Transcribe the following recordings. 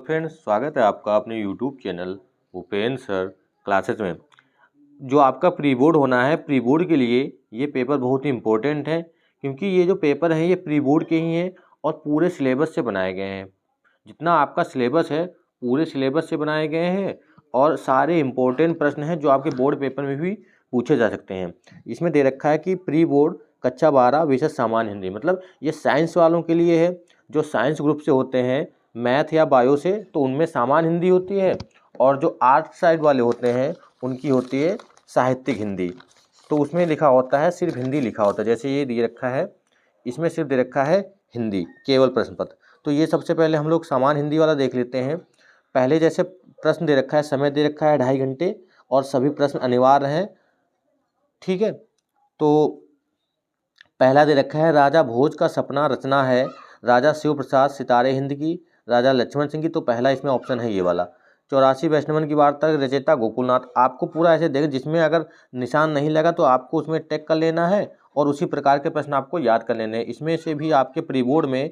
Friends, स्वागत है आपका अपने YouTube channel Upendra sir classes में। जो आपका प्री बोर्ड होना है, प्री बोर्ड के लिए ये पेपर बहुत ही इम्पोर्टेंट है, क्योंकि ये जो पेपर हैं ये प्री बोर्ड के ही हैं और पूरे सिलेबस से बनाए गए हैं। जितना आपका सिलेबस है पूरे सिलेबस से बनाए गए हैं और सारे इम्पोर्टेंट प्रश्न हैं जो आपके बोर्ड पेपर में भी पूछे जा सकते हैं। इसमें दे रखा है कि प्री बोर्ड कक्षा 12 विषय सामान्य हिंदी, मतलब ये साइंस वालों के लिए है। जो साइंस ग्रुप से होते हैं मैथ या बायो से, तो उनमें सामान्य हिंदी होती है, और जो आर्ट साइड वाले होते हैं उनकी होती है साहित्यिक हिंदी। तो उसमें लिखा होता है, सिर्फ हिंदी लिखा होता है। जैसे ये दे रखा है, इसमें सिर्फ दे रखा है हिंदी केवल प्रश्न पत्र। तो ये सबसे पहले हम लोग सामान्य हिंदी वाला देख लेते हैं। पहले जैसे प्रश्न दे रखा है, समय दे रखा है 2.5 घंटे और सभी प्रश्न अनिवार्य हैं। ठीक है, तो पहला दे रखा है राजा भोज का सपना रचना है राजा शिव प्रसाद सितारे हिंद की, राजा लक्ष्मण सिंह की। तो पहला इसमें ऑप्शन है ये वाला। 84 वैष्णवन की वार्ता रचयिता गोकुलनाथ। आपको पूरा ऐसे देख, जिसमें अगर निशान नहीं लगा तो आपको उसमें टेक कर लेना है और उसी प्रकार के प्रश्न आपको याद कर लेने हैं। इसमें से भी आपके प्री बोर्ड में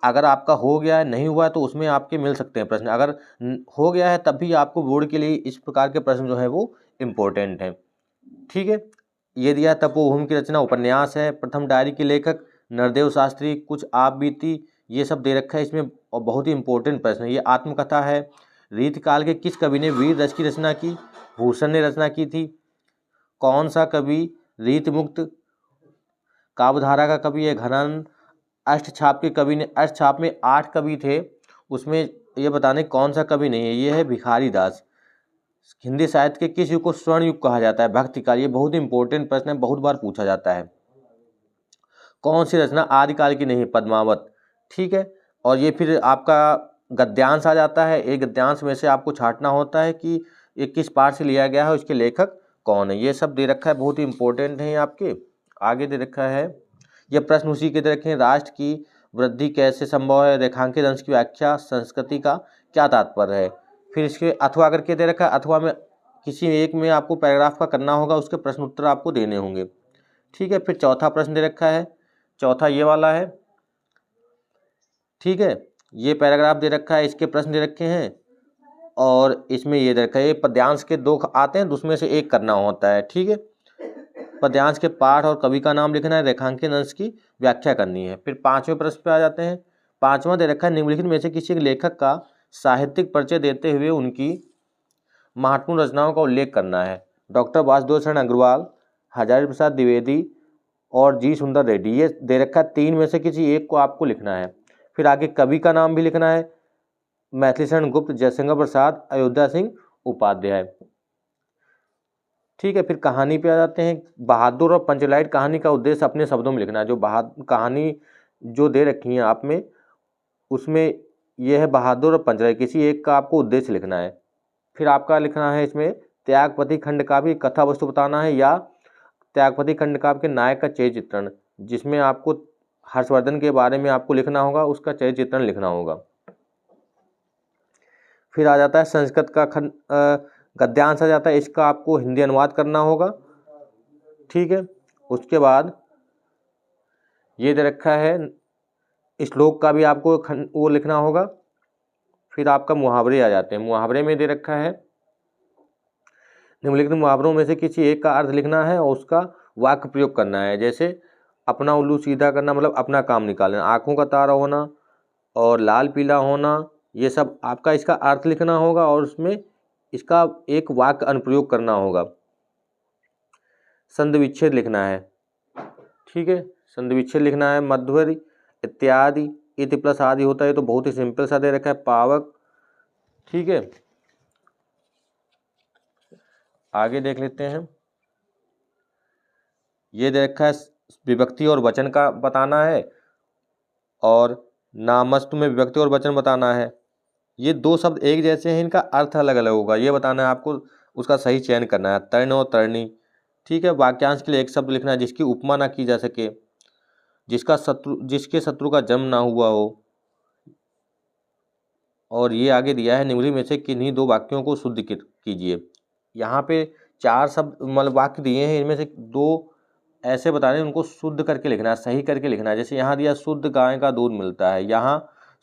अगर आपका हो गया है, नहीं हुआ है तो उसमें आपके मिल सकते हैं प्रश्न। अगर हो गया है तब भी आपको बोर्ड के लिए इस प्रकार के प्रश्न जो है वो इम्पोर्टेंट हैं। ठीक है, ये दिया तपोभूमि की रचना उपन्यास है। प्रथम डायरी के लेखक नरदेव शास्त्री। कुछ आप बीती, ये सब दे रखा है इसमें और बहुत ही इंपॉर्टेंट प्रश्न है। ये आत्मकथा है। रीतकाल के किस कवि ने वीर रस की रचना की? भूषण ने रचना की थी। कौन सा कवि रीतमुक्त काव्यधारा का कवि है? घनानंद। अष्टछाप के कवि ने, अष्टछाप में 8 कवि थे, उसमें ये बताने कौन सा कवि नहीं है? ये है भिखारी दास। हिंदी साहित्य के किस युग को स्वर्ण युग कहा जाता है? भक्ति काल। ये बहुत इंपॉर्टेंट प्रश्न है, बहुत बार पूछा जाता है। कौन सी रचना आदिकाल की नहीं? पद्मावत। ठीक है, और ये फिर आपका गद्यांश आ जाता है। एक गद्यांश में से आपको छांटना होता है कि ये किस पाठ से लिया गया है, उसके लेखक कौन है। ये सब दे रखा है, बहुत ही इंपॉर्टेंट है। आपके आगे दे रखा है, ये प्रश्न उसी के दे रखे हैं। राष्ट्र की वृद्धि कैसे संभव है? रेखांकित अंश की व्याख्या संस्कृति का क्या तात्पर्य है? फिर इसके अथवा करके दे रखा है। अथवा में किसी एक में आपको पैराग्राफ का करना होगा, उसके प्रश्न उत्तर आपको देने होंगे। ठीक है, फिर चौथा प्रश्न दे रखा है, चौथा ये वाला है। ठीक है, ये पैराग्राफ दे रखा है, इसके प्रश्न दे रखे हैं और इसमें ये दे रखा है। ये पद्यांश के 2 आते हैं, उसमें से एक करना होता है। ठीक है, पद्यांश के पाठ और कवि का नाम लिखना है, रेखांकित अंश की व्याख्या करनी है। फिर 5वें प्रश्न पे आ जाते हैं। 5वां दे रखा है, निम्नलिखित में से किसी लेखक का साहित्यिक परिचय देते हुए उनकी महत्वपूर्ण रचनाओं का उल्लेख करना है। डॉक्टर वासुदेव शरण अग्रवाल, हजारी प्रसाद द्विवेदी और जी सुंदर रेड्डी। ये दे रखा है, 3 में से किसी एक को आपको लिखना है। फिर आगे कवि का नाम भी लिखना है, मैथिली शरण गुप्त, जयशंकर प्रसाद, अयोध्या सिंह उपाध्याय। ठीक है, फिर कहानी पे आ जाते हैं। बहादुर और पंचलाइट कहानी का उद्देश्य अपने शब्दों में लिखना है। जो कहानी जो दे रखी है आप में, उसमें यह है बहादुर और पंचलाइट, किसी एक का आपको उद्देश्य लिखना है। फिर आपका लिखना है इसमें त्यागपति खंड का भी कथा वस्तु बताना है, या त्यागपति खंड काव्य के नायक का चरित्र चित्रण, जिसमें आपको हर्षवर्धन के बारे में आपको लिखना होगा, उसका चरित्र चित्रण लिखना होगा। फिर आ जाता है संस्कृत का खंड, गद्यांश आ जाता है, इसका आपको हिंदी अनुवाद करना होगा। ठीक है, उसके बाद ये दे रखा है, श्लोक का भी आपको वो लिखना होगा। फिर आपका मुहावरे आ जाते हैं। मुहावरे में दे रखा है, निम्नलिखित मुहावरों में से किसी एक का अर्थ लिखना है और उसका वाक्य प्रयोग करना है। जैसे अपना उल्लू सीधा करना, मतलब अपना काम निकालना, आंखों का तारा होना और लाल पीला होना, ये सब आपका इसका अर्थ लिखना होगा और उसमें इसका एक वाक्य अनुप्रयोग करना होगा। संधि विच्छेद लिखना है। ठीक है, संधि विच्छेद लिखना है। मध्वरी इत्यादि, इति प्लस आदि होता है, तो बहुत ही सिंपल सा दे रखा है। पावक। ठीक है, आगे देख लेते हैं। ये दे रखा है, विभक्ति और वचन का बताना है और नामस्तु में विभक्ति और वचन बताना है। ये 2 शब्द एक जैसे हैं, इनका अर्थ अलग अलग होगा, ये बताना है आपको, उसका सही चयन करना है। तर्ण और तरणी। ठीक है, वाक्यांश के लिए एक शब्द लिखना है जिसकी उपमा ना की जा सके, जिसके शत्रु का जन्म ना हुआ हो। और ये आगे दिया है, निम्नलिखित में से किन्हीं 2 वाक्यों को शुद्ध कीजिए। यहाँ पे 4 शब्द मतलब वाक्य दिए हैं, इनमें से 2 ऐसे बताने, उनको शुद्ध करके लिखना है, सही करके लिखना है। जैसे यहाँ दिया शुद्ध गाय का दूध मिलता है, यहाँ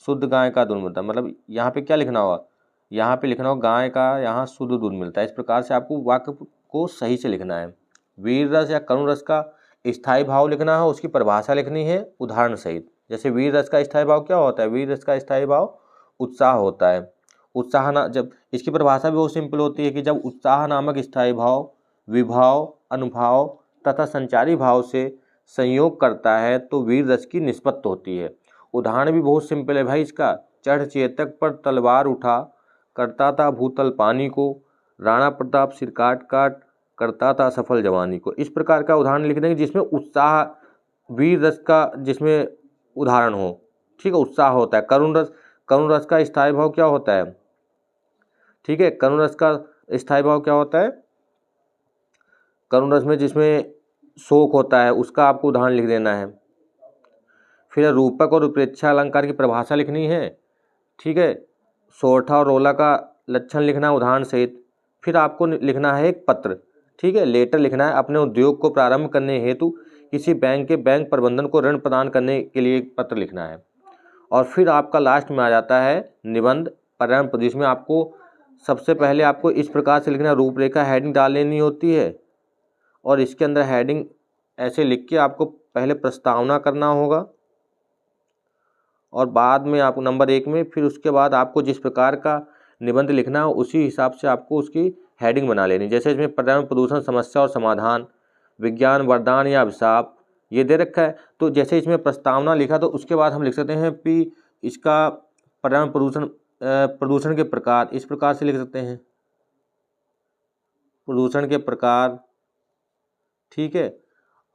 शुद्ध गाय का दूध मिलता है, मतलब यहाँ पे क्या लिखना होगा, यहाँ पे लिखना होगा गाय का यहाँ शुद्ध दूध मिलता है। इस प्रकार से आपको वाक्य को सही से लिखना है। वीर रस या करुण रस का स्थायी भाव लिखना है, उसकी परिभाषा लिखनी है उदाहरण सहित। जैसे वीर रस का स्थायी भाव क्या होता है, वीर रस का स्थायी भाव उत्साह होता है। उत्साह ना, जब इसकी परिभाषा भी बहुत सिंपल होती है कि जब उत्साह नामक स्थायी भाव विभाव, अनुभाव तथा संचारी भाव से संयोग करता है तो वीर रस की निष्पत्ति होती है। उदाहरण भी बहुत सिंपल है भाई इसका, चढ़ चेतक पर तलवार उठा, करता था भूतल पानी को, राणा प्रताप सिर काट काट, करता था सफल जवानी को। इस प्रकार का उदाहरण लिख देंगे जिसमें उत्साह वीर रस का जिसमें उदाहरण हो, ठीक है, उत्साह होता है। करुण रस का स्थायी भाव क्या होता है, ठीक है, करुण रस का स्थायी भाव क्या होता है, करुण रस में जिसमें शोक होता है उसका आपको उदाहरण लिख देना है। फिर रूपक और उत्प्रेक्षा अलंकार की परिभाषा लिखनी है, ठीक है, सोरठा और रोला का लक्षण लिखना है उदाहरण सहित। फिर आपको लिखना है एक पत्र, ठीक है, लेटर लिखना है अपने उद्योग को प्रारंभ करने हेतु किसी बैंक के बैंक प्रबंधन को ऋण प्रदान करने के लिए एक पत्र लिखना है। और फिर आपका लास्ट में आ जाता है निबंध परिणाम पद, जिसमें आपको सबसे पहले आपको इस प्रकार से लिखना, रूपरेखा हेडिंग डाल लेनी होती है और इसके अंदर हेडिंग ऐसे लिख के आपको पहले प्रस्तावना करना होगा और बाद में आपको नंबर 1 में, फिर उसके बाद आपको जिस प्रकार का निबंध लिखना है उसी हिसाब से आपको उसकी हेडिंग बना लेनी। जैसे इसमें पर्यावरण प्रदूषण समस्या और समाधान, विज्ञान वरदान या अभिशाप ये दे रखा है। तो जैसे इसमें प्रस्तावना लिखा तो उसके बाद हम लिख सकते हैं कि इसका पर्यावरण प्रदूषण के प्रकार, इस प्रकार से लिख सकते हैं प्रदूषण के प्रकार, ठीक है,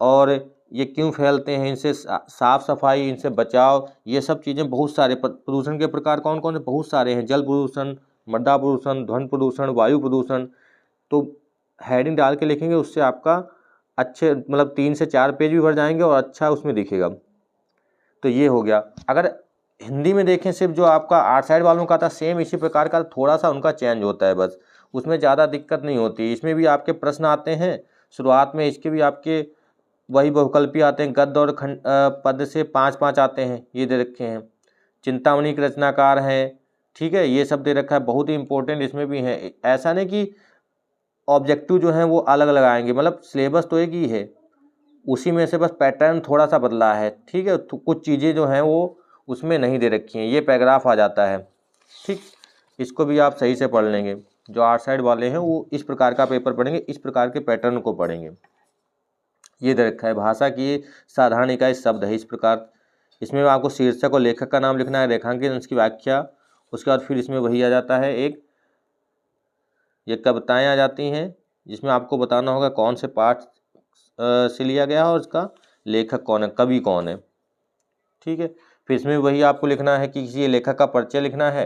और ये क्यों फैलते हैं, इनसे साफ सफाई, इनसे बचाव, ये सब चीज़ें बहुत सारे प्रदूषण के प्रकार कौन कौन से, बहुत सारे हैं, जल प्रदूषण, मृदा प्रदूषण, ध्वनि प्रदूषण, वायु प्रदूषण। तो हेडिंग डाल के लिखेंगे, उससे आपका अच्छे मतलब 3 से 4 पेज भी भर जाएंगे और अच्छा उसमें दिखेगा। तो ये हो गया। अगर हिंदी में देखें सिर्फ जो आपका 8 साइड वालों का था सेम इसी प्रकार का, थोड़ा सा उनका चेंज होता है बस, उसमें ज़्यादा दिक्कत नहीं होती। इसमें भी आपके प्रश्न आते हैं शुरुआत में, इसके भी आपके वही बहुकल्पी आते हैं, गद्य और खंड पद से 5-5 आते हैं, ये दे रखे हैं। चिंतामणि के रचनाकार हैं, ठीक है, ये सब दे रखा है, बहुत ही इंपॉर्टेंट इसमें भी है। ऐसा नहीं कि ऑब्जेक्टिव जो हैं वो अलग लगाएंगे, मतलब सिलेबस तो एक ही है, उसी में से बस पैटर्न थोड़ा सा बदला है, ठीक है, तो कुछ चीज़ें जो हैं वो उसमें नहीं दे रखी हैं, ये पैराग्राफ आ जाता है, ठीक, इसको भी आप सही से पढ़ लेंगे। जो 8 साइड वाले हैं वो इस प्रकार का पेपर पढ़ेंगे, इस प्रकार के पैटर्न को पढ़ेंगे। ये दे रखा है भाषा की साधारण इकाई शब्द है, इस प्रकार। इसमें आपको शीर्षक और लेखक का नाम लिखना है, रेखांकन, उसकी व्याख्या, उसके बाद फिर इसमें वही आ जाता है एक ये कविताएं आ जाती हैं, जिसमें आपको बताना होगा कौन से पाठ से लिया गया है और उसका लेखक कौन है, कवि कौन है, ठीक है। फिर इसमें वही आपको लिखना है कि किसी लेखक का परिचय लिखना है,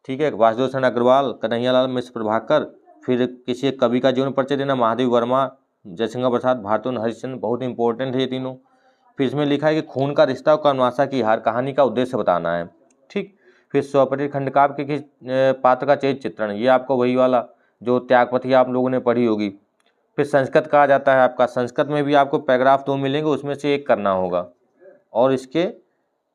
ठीक है, वासुदेव शरण अग्रवाल, कन्हैयालाल मिश्र प्रभाकर। फिर किसी एक कवि का जीवन परिचय देना, महादेव वर्मा, जयशंकर प्रसाद, भारतोन हरिश्चंद्र, बहुत इंपॉर्टेंट है ये तीनों। फिर इसमें लिखा है कि खून का रिश्ता और कर्मवासा की हार, कहानी का उद्देश्य बताना है, ठीक। फिर स्वपरिचित खंडकाव्य के पात्र का चरित्र चित्रण, ये आपको वही वाला जो त्यागपथी आप लोगों ने पढ़ी होगी। फिर संस्कृत का आ जाता है आपका, संस्कृत में भी आपको पैराग्राफ 2 मिलेंगे, उसमें से एक करना होगा, और इसके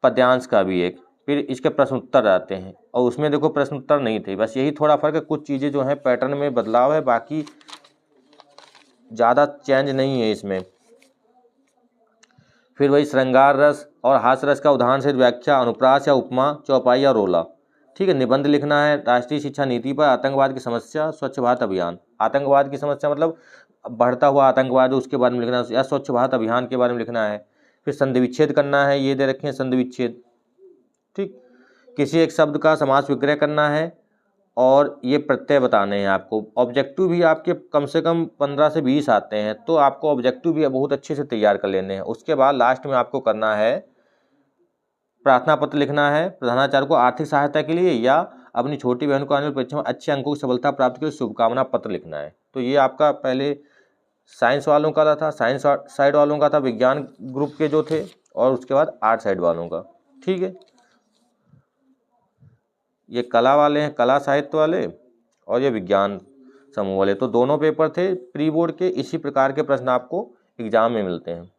पद्यांश का भी एक। फिर इसके प्रश्न उत्तर आते हैं, और उसमें देखो प्रश्न उत्तर नहीं थे, बस यही थोड़ा फर्क है, कुछ चीज़ें जो हैं पैटर्न में बदलाव है, बाकी ज़्यादा चेंज नहीं है इसमें। फिर वही श्रृंगार रस और हास्य रस का उदाहरण से व्याख्या, अनुप्रास या उपमा, चौपाई या रोला, ठीक है। निबंध लिखना है राष्ट्रीय शिक्षा नीति पर, आतंकवाद की समस्या, स्वच्छ भारत अभियान। आतंकवाद की समस्या मतलब बढ़ता हुआ आतंकवाद, उसके बारे में लिखना है, या स्वच्छ भारत अभियान के बारे में लिखना है। फिर संधि विच्छेद करना है, ये दे रखे हैं संधि विच्छेद, ठीक। किसी एक शब्द का समास विग्रह करना है और ये प्रत्यय बताने हैं आपको। ऑब्जेक्टिव भी आपके कम से कम 15 से 20 आते हैं, तो आपको ऑब्जेक्टिव भी बहुत अच्छे से तैयार कर लेने हैं। उसके बाद लास्ट में आपको करना है प्रार्थना पत्र लिखना है प्रधानाचार्य को आर्थिक सहायता के लिए, या अपनी छोटी बहन को आने वाली परीक्षा में अच्छे अंकों की सफलता प्राप्त के लिए शुभकामना पत्र लिखना है। तो ये आपका पहले साइंस वालों का था, साइंस साइड वालों का था, विज्ञान ग्रुप के जो थे, और उसके बाद आर्ट साइड वालों का, ठीक है। ये कला वाले हैं, कला साहित्य वाले, और ये विज्ञान समूह वाले। तो दोनों पेपर थे प्री बोर्ड के, इसी प्रकार के प्रश्न आपको एग्जाम में मिलते हैं।